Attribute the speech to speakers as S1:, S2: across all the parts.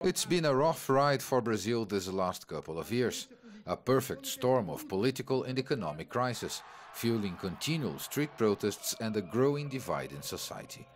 S1: It's been a rough ride for Brazil this last couple of years. A perfect storm of political and economic crisis, fueling continual street protests and a growing divide in society.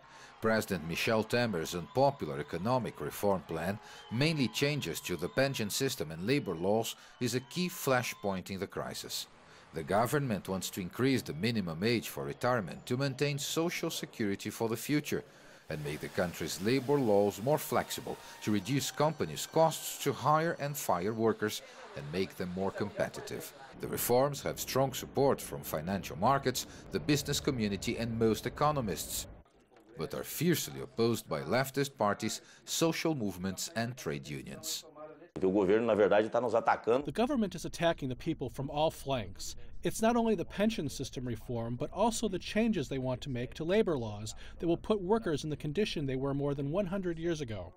S1: President Michel Temer's unpopular economic reform plan, mainly changes to the pension system and labor laws, is a key flashpoint in the crisis. The government wants to increase the minimum age for retirement to maintain social security for the future and make the country's labor laws more flexible to reduce companies' costs to hire and fire workers and make them more competitive. The reforms have strong support from financial markets, the business community and most economists, but are fiercely opposed by leftist parties, social movements and trade unions.
S2: The government is attacking the people from all flanks. It's not only the pension system reform, but also the changes they want to make to labor laws that will put workers in the condition they were more than 100 years ago.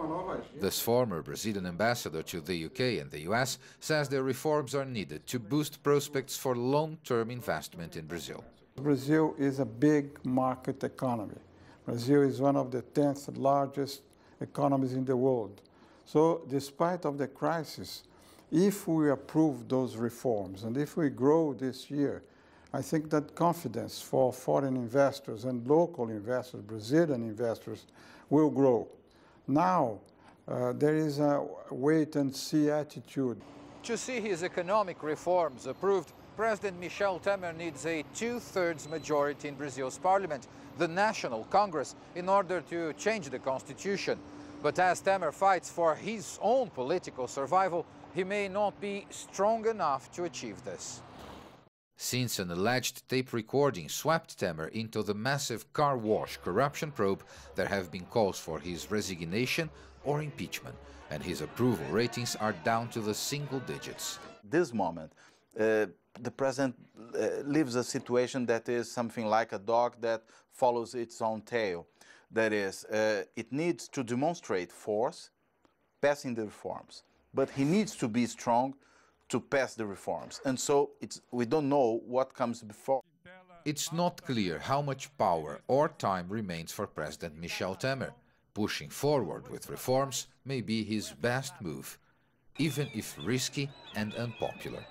S1: This former Brazilian ambassador to the UK and the US says their reforms are needed to boost prospects for long-term investment in Brazil.
S3: Brazil is a big market economy. Brazil is one of the 10th largest economies in the world. So despite of the crisis, if we approve those reforms and if we grow this year, I think that confidence for foreign investors and local investors, Brazilian investors, will grow. Now, there is a wait-and-see attitude.
S4: To see his economic reforms approved, President Michel Temer needs a two-thirds majority in Brazil's parliament, the National Congress, in order to change the constitution. But as Temer fights for his own political survival, he may not be strong enough to achieve this.
S1: Since an alleged tape recording swept Temer into the massive car wash corruption probe, there have been calls for his resignation or impeachment, and his approval ratings are down to the single digits.
S5: This moment, the president lives a situation that is something like a dog that follows its own tail. That is, it needs to demonstrate force, passing the reforms. But he needs to be strong to pass the reforms. And so we don't know what comes before.
S1: It's not clear how much power or time remains for President Michel Temer. Pushing forward with reforms may be his best move, even if risky and unpopular.